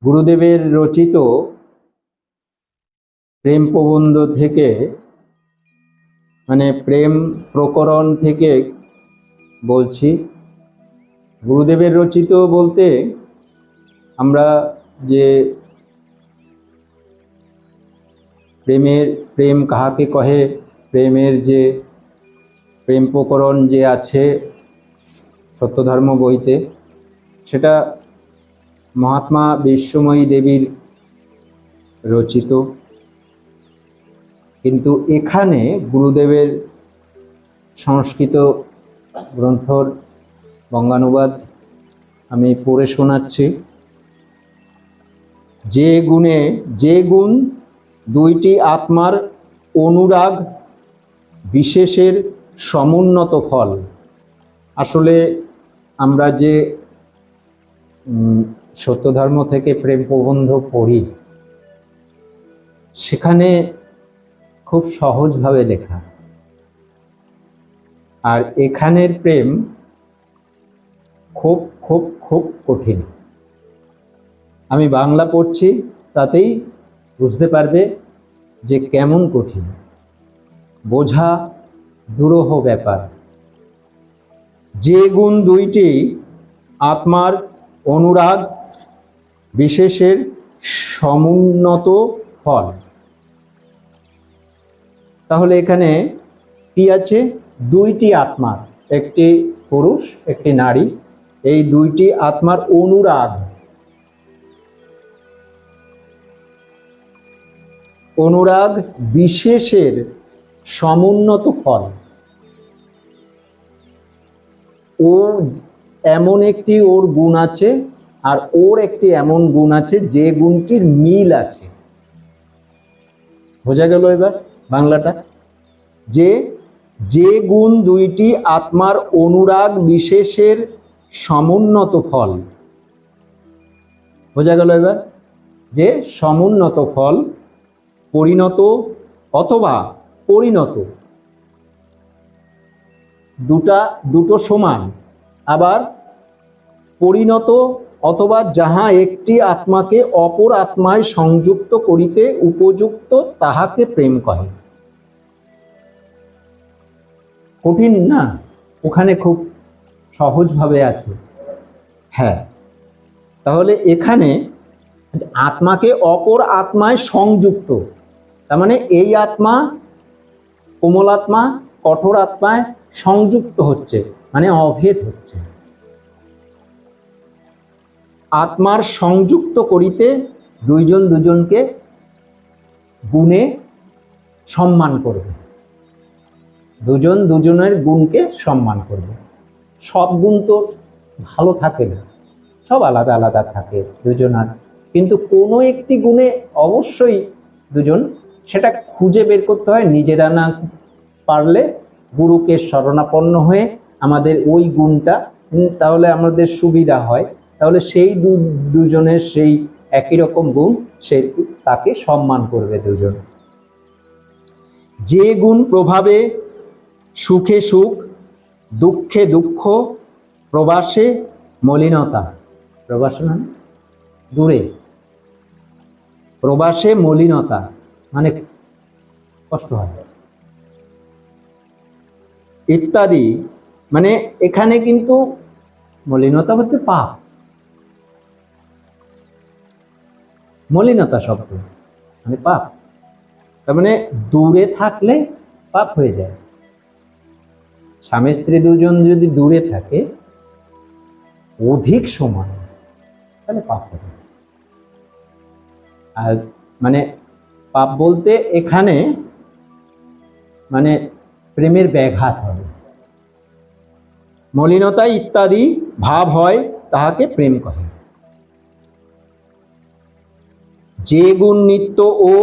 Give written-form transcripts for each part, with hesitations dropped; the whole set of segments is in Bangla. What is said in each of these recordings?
গুরুদেবের রচিত প্রেম প্রবন্ধ থেকে প্রেম প্রকরণ থেকে বলছি। গুরুদেবের রচিত বলতে আমরা যে প্রেম কাহাকে কহে, প্রেমের যে প্রেম প্রকরণ যে আছে সত্যধর্ম বইতে, সেটা মহাত্মা বিশ্বময়ী দেবীর রচিত। কিন্তু এখানে গুরুদেবের সংস্কৃত গ্রন্থর বঙ্গানুবাদ আমি পড়ে শোনাচ্ছি। যে গুণ দুইটি আত্মার অনুরাগ বিশেষের সমুন্নত ফল। আসলে আমরা যে সত্যধর্ম থেকে প্রেম প্রবন্ধ পড়ি, সেখানে খুব সহজভাবে লেখা, আর এখানের প্রেম খুব খুব খুব কঠিন। আমি বাংলা পড়ছি, তাতেই বুঝতে পারবে যে কেমন কঠিন, বোঝা দুরূহ ব্যাপার। যে গুণ দুইটি আত্মার অনুরাগ বিশেষের সমুন্নত ফল। তাহলে এখানে কি আছে? দুইটি আত্মা, একটি পুরুষ একটি নারী, এই দুইটি আত্মার অনুরাগ বিশেষের সমুন্নত ফল। ওর এমন একটি ওর গুণ আছে, আর ওর একটি এমন গুণ আছে যে গুণটির মিল আছে। বোঝা গেল এবার বাংলাটা? যে গুণ দুইটি আত্মার অনুরাগ বিশেষের সমুন্নত ফল। বোঝা গেল এবার? যে সমুন্নত ফল, পরিণত অথবা পরিণত, দুটো সমান। আবার পরিণত অথবা যাহা একটি আত্মাকে অপর আত্মায় সংযুক্ত করিতে উপযুক্ত, তাহাকে প্রেম কহে। কঠিন না? ওখানে খুব সহজভাবে আছে। হ্যাঁ, তাহলে এখানে আত্মাকে অপর আত্মায় সংযুক্ত, তার মানে এই আত্মা কোমল আত্মা কঠোর আত্মায় সংযুক্ত হচ্ছে, মানে অভেদ হচ্ছে। আত্মার সংযুক্ত করিতে দুইজন দুজনকে গুণে সম্মান করবে, দুজন দুজনের গুণকে সম্মান করবে। সব গুণ তো ভালো থাকে না, সব আলাদা আলাদা থাকে দুজনার, কিন্তু কোনো একটি গুণে অবশ্যই দুজন, সেটা খুঁজে বের করতে হয়। নিজেরা না পারলে গুরুকে শরণাপন্ন হয়ে আমাদের ওই গুণটা, তাহলে আমাদের সুবিধা হয়। তাহলে সেই দুজনের সেই একই রকম গুণ, সেই তাকে সম্মান করবে দুজন। যে গুণ প্রভাবে সুখে সুখ, দুঃখে দুঃখ, প্রবাসে মলিনতা। প্রবাসে মানে দূরে, প্রবাসে মলিনতা মানে কষ্ট হয় ইত্যাদি। মানে এখানে কিন্তু মলিনতা হচ্ছে পাপ, মলিনতা শব্দ মানে পাপ, তার মানে দূরে থাকলে পাপ হয়ে যায়। স্বামী স্ত্রী দুজন যদি দূরে থাকে অধিক সময়, তাহলে পাপ হবে। আর পাপ বলতে এখানে প্রেমের ব্যাঘাত হবে, মলিনতা ইত্যাদি ভাব হয়, তাহাকে প্রেম কহে। যে গুণ নিত্য ও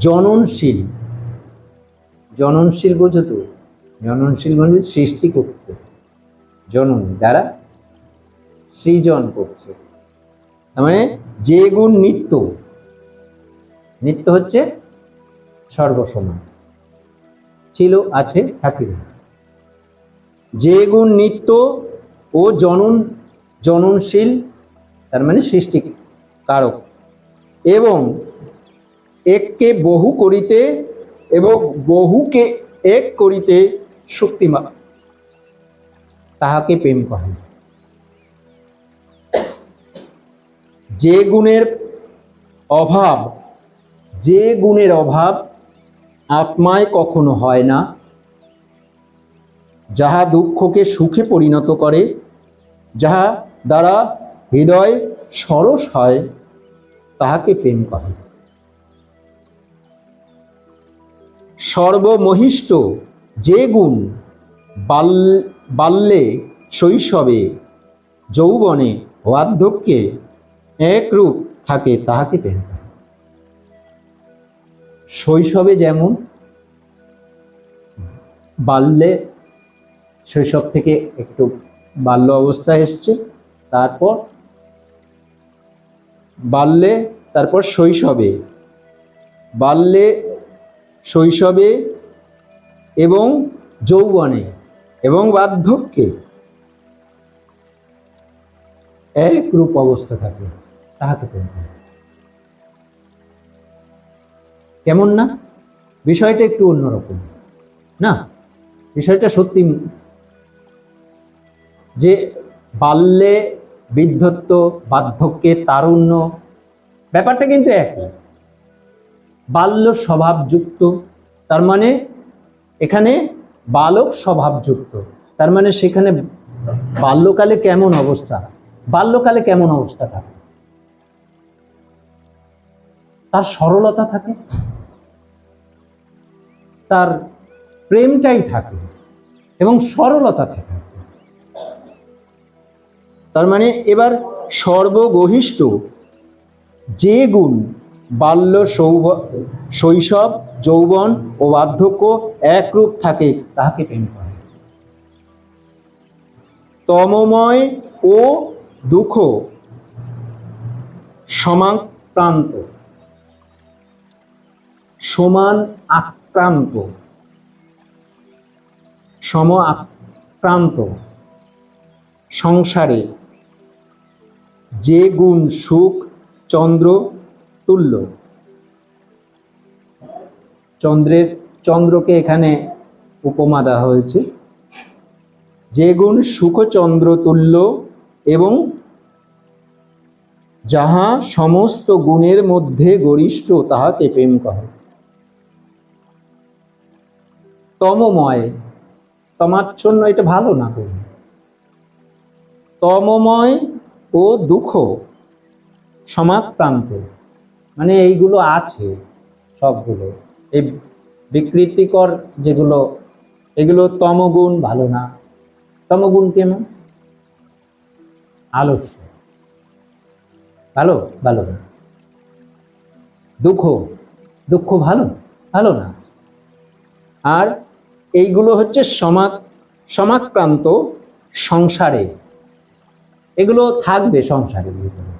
জননশীল, জননশীল বোঝো তো? জননশীল মানে সৃষ্টি করছে, জনন দ্বারা সৃজন করছে, তার মানে যে গুণ নিত্য, নিত্য হচ্ছে সর্বসময়, ছিল আছে থাকিবে। যে গুণ নিত্য ও জননশীল, তার মানে সৃষ্টি কারক, এবং এককে বহু করিতে এবং বহুকে এক করিতে শক্তিমান, তাহাকে প্রেম কহে। যে গুণের অভাব, যে গুণের অভাব আত্মায় কখনো হয় না, যাহা দুঃখকে সুখে পরিণত করে, যাহা দ্বারা হৃদয় সরস হয়, তাহাকে প্রেম কহে। সর্বমহিষ্ঠ যে গুণ বাল্যে, শৈশবে, যৌবনে, বার্ধক্যে একরূপ থাকে, তাহাকে প্রেম কহে। শৈশবে যেমন, বাল্যে, শৈশব থেকে একটু বাল্য অবস্থায় এসছে, তারপর বাল্যে, তারপর শৈশবে, বাল্যে, শৈশবে এবং যৌবনে এবং বার্ধক্যে একরূপ অবস্থা থাকে, তাহাকে প্রেম কহে। কেমন না? বিষয়টা একটু অন্যরকম না? বিষয়টা সত্যি, যে বাল্যে বৃদ্ধত্ব, বার্ধক্যে তারুণ্য, ব্যাপারটা কিন্তু একই। বাল্য স্বভাবযুক্ত, তার মানে এখানে বালক স্বভাবযুক্ত, তার মানে সেখানে বাল্যকালে কেমন অবস্থা, বাল্যকালে কেমন অবস্থা থাকে, তার সরলতা থাকে, তার প্রেমটাই থাকে এবং সরলতা থাকে। তার মানে এবার সর্বগহিষ্ঠ যে গুণ বাল্য, শৈশব, যৌবন ও বার্ধক্য একরূপ থাকে, তাহাকে প্রেম কহে। তমময় ও দুঃখ সমাক্রান্ত, সমান আক্রান্ত, সম আক্রান্ত সংসারে যে গুণ সুখ চন্দ্র তুল্য, চন্দ্রকে এখানে উপমা দেওয়া হয়েছে, যে গুণ সুখ চন্দ্র তুল্য এবং যাহা সমস্ত গুণের মধ্যে গরিষ্ঠ, তাহাকে প্রেম কহে। তমময়, তমাচ্ছন্ন, এটা ভালো না করুন। তমময় ও দুঃখ সমাক্রান্ত, মানে এইগুলো আছে সবগুলো, এই বিকৃতিকর যেগুলো, এগুলো তমগুণ, ভালো না। তমগুণ কেমন? আলস্য, ভালো ভালো না। দুঃখ, দুঃখ ভালো ভালো না। আর এইগুলো হচ্ছে সমাক্রান্ত সংসারে, এগুলো থাকবে সংসারের ভিতরে,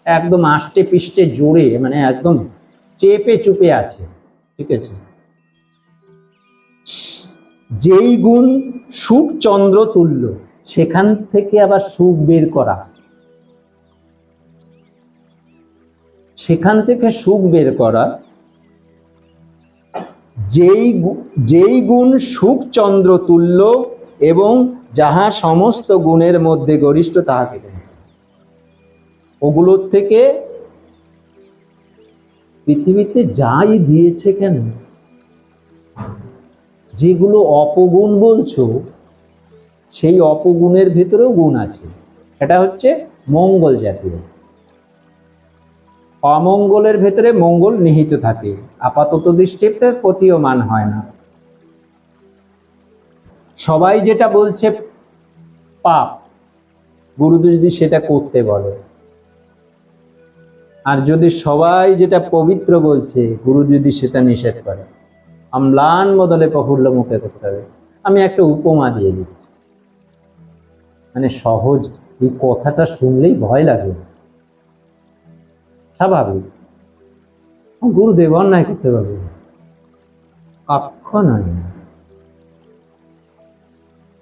একদম আষ্টে পিষ্টে জোরে, মানে একদম চেপে চুপে আছে, ঠিক আছে। যেই গুণ সুখ চন্দ্র তুল্য, সেখান থেকে আবার সুখ বের করা, সেখান থেকে সুখ বের করা, যেই গুণ সুখ চন্দ্র তুল্য এবং যাহা সমস্ত গুণের মধ্যে গরিষ্ঠ, তাহাকে প্রেম কহে। ওগুলোর থেকে পৃথিবীতে যাই দিয়েছে কেন, যেগুলো অপগুণ বলছো, সেই অপগুণের ভেতরেও গুণ আছে, সেটা হচ্ছে মঙ্গল জাতীয়। অমঙ্গলের ভেতরে মঙ্গল নিহিত থাকে, আপাতত দৃষ্টিতে প্রতীয়মান হয় না। সবাই যেটা বলছে পাপ, গুরুদেব যদি সেটা করতে বলে, আর যদি সবাই যেটা পবিত্র বলছে, গুরু যদি সেটা নিষেধ করে, অম্লান বদলে প্রফুল্ল মুখে করতে হবে। আমি একটা উপমা দিয়ে দিচ্ছি, মানে সহজ, এই কথাটা শুনলেই ভয় লাগে, স্বাভাবিক। গুরুদেব অন্যায় করতে পারবে? কখনোই না।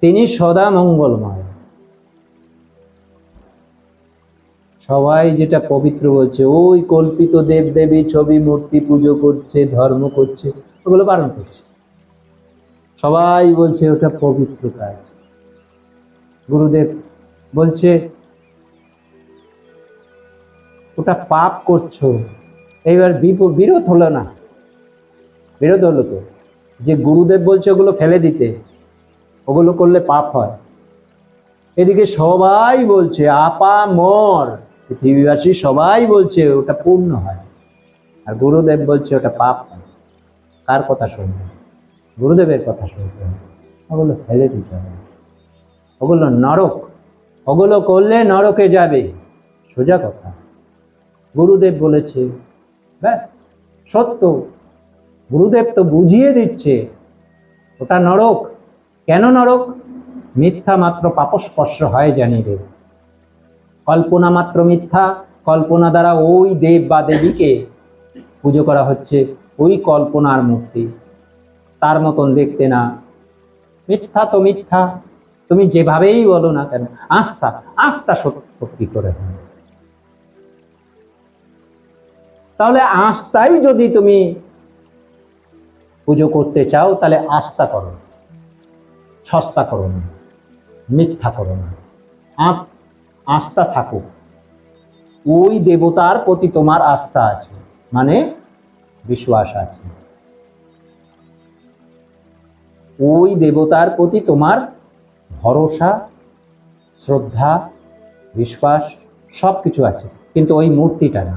তিনি সদা মঙ্গলময়, সবাই যেটা পবিত্র বলছে, ওই কল্পিত দেব দেবী ছবি মূর্তি পুজো করছে, ধর্ম করছে, ওগুলো বারণ করছে। সবাই বলছে ওটা পবিত্র কাজ। গুরুদেব বলছে ওটা পাপ করছো। এইবার বিরোধ হলো না, বিরোধ হলো তো, যে গুরুদেব বলছে ওগুলো ফেলে দিতে, ওগুলো করলে পাপ হয়। এদিকে সবাই বলছে আপামর, পৃথিবীবাসী সবাই বলছে ওটা পূর্ণ হয়, আর গুরুদেব বলছে ওটা পাপ হয়। কার কথা শুনবে? গুরুদেবের কথা শুনতে হবে। ওগুলো ফেলে দিতে হবে, ওগুলো নরক, ওগুলো করলে নরকে যাবে, সোজা কথা। গুরুদেব বলেছে, ব্যাস সত্য। গুরুদেব তো বুঝিয়ে দিচ্ছে ওটা নরক। কেন নরক? মিথ্যা মাত্র পাপস্পর্শ হয় জানিবে। কল্পনা মাত্র মিথ্যা, কল্পনা দ্বারা ওই দেব বা দেবীকে পুজো করা হচ্ছে, ওই কল্পনার মূর্তি, তার মতন দেখতে না। মিথ্যা তো মিথ্যা, তুমি যেভাবেই বলো না কেন। আস্থা, আস্থা সত্য কি করে হয়? তাহলে আস্থাই যদি তুমি পুজো করতে চাও, তাহলে আস্থা করো, সস্তা করো না, মিথ্যা করো না। আস্থা থাকুক, ওই দেবতার প্রতি তোমার আস্থা আছে, মানে বিশ্বাস আছে, ওই দেবতার প্রতি তোমার ভরসা, শ্রদ্ধা, বিশ্বাস সবকিছু আছে, কিন্তু ওই মূর্তিটা না।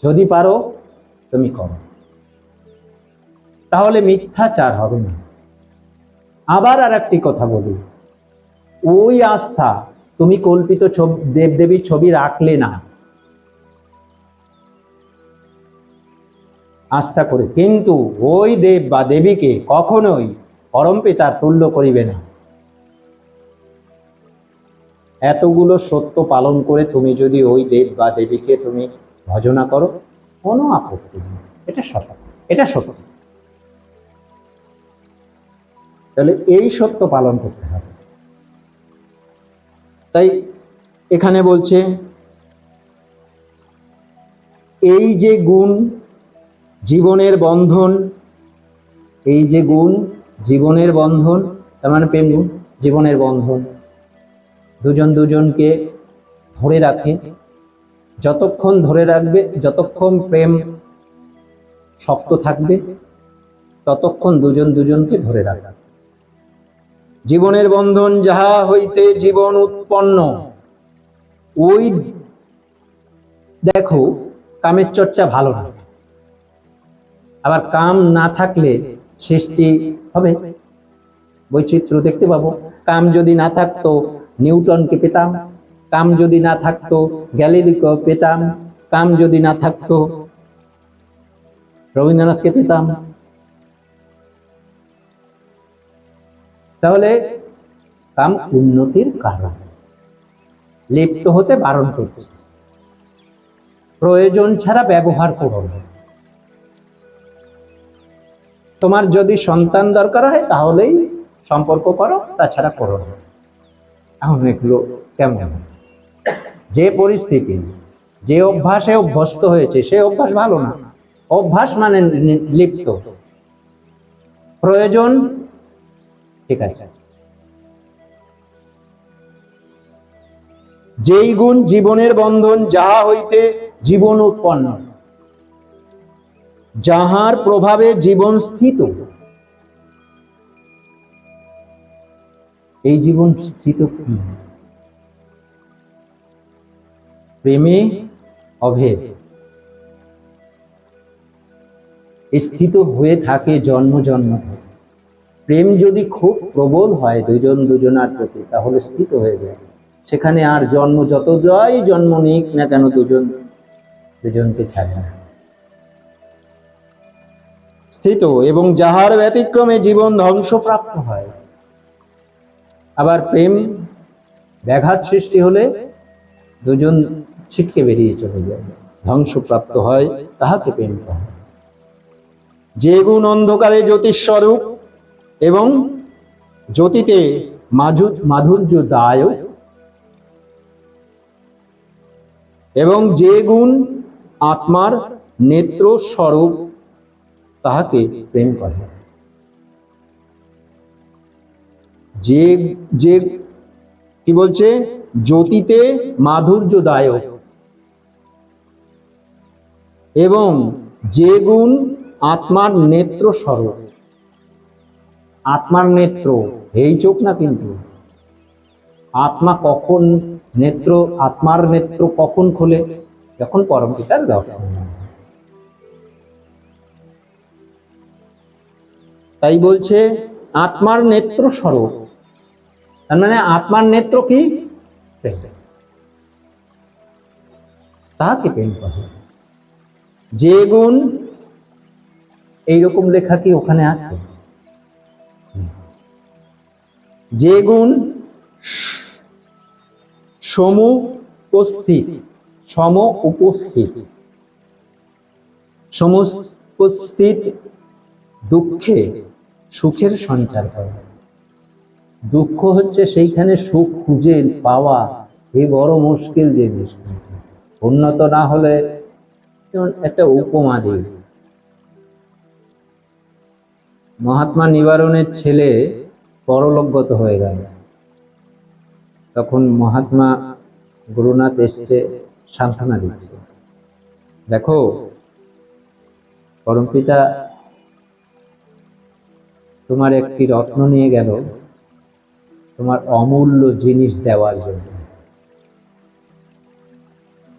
যদি পারো তুমি করো, তাহলে মিথ্যাচার হবে না। আবার আর একটি কথা বলি, ওই আস্থা তুমি কল্পিত দেবদেবীর ছবি রাখলে না, আস্থা করে, কিন্তু ওই দেব বা দেবীকে কখনোই পরম পিতার তুল্য করিবে না। এতগুলো সত্য পালন করে তুমি যদি ওই দেব বা দেবীকে তুমি ভজনা করো, কোনো আপত্তি নেই, এটা সত্য, এটা সত্য। তাহলে এই সত্য পালন করতে হবে। তাই এখানে বলছে এই যে গুণ জীবনের বন্ধন, এই যে গুণ জীবনের বন্ধন, তার মানে প্রেম গুণ জীবনের বন্ধন, দুজন দুজনকে ধরে রাখে। যতক্ষণ ধরে রাখবে, যতক্ষণ প্রেম শক্ত থাকবে, ততক্ষণ দুজন দুজনকে ধরে রাখবে। জীবনের বন্ধন যাহা হইতে জীবন উৎপন্ন, ওই দেখো কামের চর্চা ভালো না, আবার কাম না থাকলে সৃষ্টি হবে, বৈচিত্র্য দেখতে পাবো। কাম যদি না থাকতো নিউটনকে পেতাম, কাম যদি না থাকতো গ্যালিলিও পেতাম, কাম যদি না থাকতো রবীন্দ্রনাথকে পেতাম। তাহলে কাম উন্নতির কারণ, লিপ্ত হতে বারণ করছে। প্রয়োজন ছাড়া ব্যবহার করো না। তোমার যদি সন্তান দরকার হয় তাহলেই সম্পর্ক করো, তাছাড়া করো না। এখন এগুলো কেমন? যে পরিস্থিতি, যে অভ্যাসে অভ্যস্ত হয়েছে, সে অভ্যাস ভালো না। অভ্যাস মানে লিপ্ত, প্রয়োজন ঠিক আছে। যেই গুণ জীবনের বন্ধন যাহা হইতে জীবন উৎপন্ন, যাহার প্রভাবে জীবন স্থিত। এই জীবন স্থিত কি? প্রেমে অভেদ স্থিত হয়ে থাকে জন্ম জন্ম ধরে। প্রেম যদি খুব প্রবল হয় দুজন দুজনার প্রতি, তাহলে স্থিত হয়ে যায়। সেখানে আর জন্ম যতই জন্ম নিক না কেন, দুজন দুজনকে ছাড়ে না, স্থিত। এবং যাহার ব্যতিক্রমে জীবন ধ্বংসপ্রাপ্ত হয়। আবার প্রেম ব্যাঘাত সৃষ্টি হলে দুজন ছিটকে বেরিয়ে চলে যায়, ধ্বংসপ্রাপ্ত হয়, তাহাকে প্রেম কয়। যে গুণ অন্ধকারে জ্যোতিস্বরূপ এবং জ্যোতিতে মাধুর্য দায়ক, এবং যে গুণ আত্মার নেত্র স্বরূপ তাহাকে প্রেম করে। যে যে কি বলছে, জ্যোতিতে মাধুর্যদায়ক এবং যে গুণ আত্মার নেত্র স্বরূপ। আত্মার নেত্র এই চোখ না, কিন্তু আত্মা কখন নেত্র, আত্মার নেত্র কখন খোলে? যখন পরম পিতার দর্শন হয়। তাই বলছে আত্মার নেত্র স্বরূপ, তার মানে আত্মার নেত্র কি? তাহাকে প্রেম করে। যে গুণ, এইরকম লেখা কি ওখানে আছে? যে গুণ সমুপস্থিত দুঃখে সুখের সঞ্চার করে। দুঃখ হচ্ছে সেইখানে সুখ খুঁজে পাওয়া, এই বড় মুশকিল জিনিস। উন্নত না হলে, একটা উপমা দিই, মহাত্মা নিবারণের ছেলে পরলোকগত হয়ে গেল। তখন মহাত্মা গুরুনাথ এসছে, সান্ত্বনা দিচ্ছে, দেখো পরমপিতা তোমার একটি রত্ন নিয়ে গেল তোমার অমূল্য জিনিস দেওয়ার জন্য,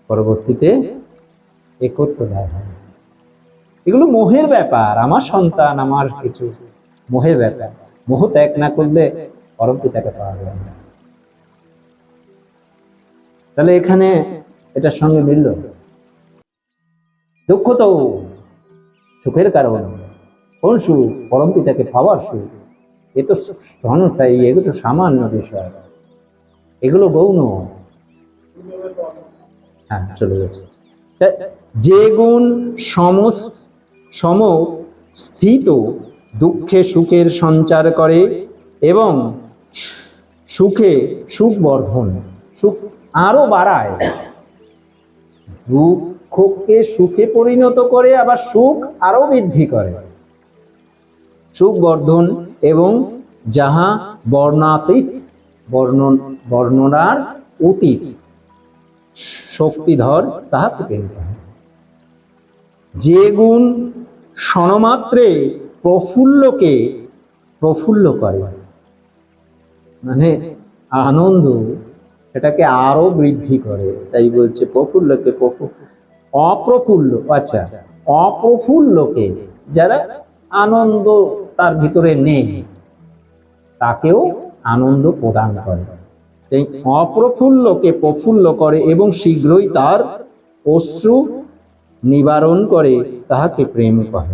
পরবর্তীতে একত্র দেওয়া হয়। এগুলো মোহের ব্যাপার, আমার সন্তান, আমার কিছু মোহের ব্যাপার। মোহ ত্যাগ না করলে পরমপিতাকে পাওয়া যাবে না। তাহলে এখানে এটার সঙ্গে মিলল। দুঃখ তো সুখের কারণ, কোন সুখ? পরমপিতাকে পাওয়ার সুখ। এ তো ধনটাই, এগুলো তো সামান্য বিষয়, এগুলো গৌণ। হ্যাঁ, চলে যাচ্ছে। যে গুণ সমস্থিত দুঃখে সুখের সঞ্চার করে এবং সুখে সুখ বর্ধন, সুখ আরো বাড়ায়, দুঃখকে সুখে পরিণত করে, আবার সুখ আরো বৃদ্ধি করে, সুখ বর্ধন এবং যাহা বর্ণাতীত, বর্ণনার অতীত শক্তিধর তাহাকে প্রেম করে। যে গুণ ক্ষণমাত্রে প্রফুল্লকে প্রফুল্ল করে, মানে আনন্দ সেটাকে আরো বৃদ্ধি করে, তাই বলছে প্রফুল্লকে অপ্রফুল্ল, আচ্ছা অপ্রফুল্লকে, যারা আনন্দ তার ভিতরে নেই তাকেও আনন্দ প্রদান করে। এই অপ্রফুল্লকে প্রফুল্ল করে এবং শীঘ্রই তার অশ্রু নিবারণ করে, তাহাকে প্রেম করে।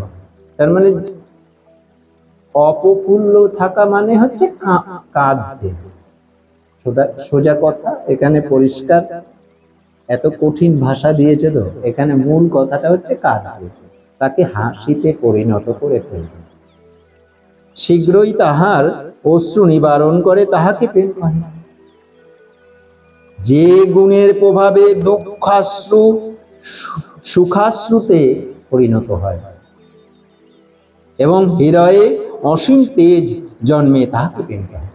তার মানে অপ্রফুল্ল থাকা মানে হচ্ছে কাজ। সোজা কথা, এখানে পরিষ্কার, এত কঠিন ভাষা দিয়েছে তো, এখানে মূল কথাটা হচ্ছে কাজ, তাকে হাসিতে পরিণত করে ফেলবে। শীঘ্রই তাহার অশ্রু নিবারণ করে, তাহাকে প্রেম করে। যে গুণের প্রভাবে দুঃখাশ্রু সুখাশ্রুতে পরিণত হয় এবং হৃদয়ে অসীম তেজ জন্মে, তাহাকে প্রেম করে।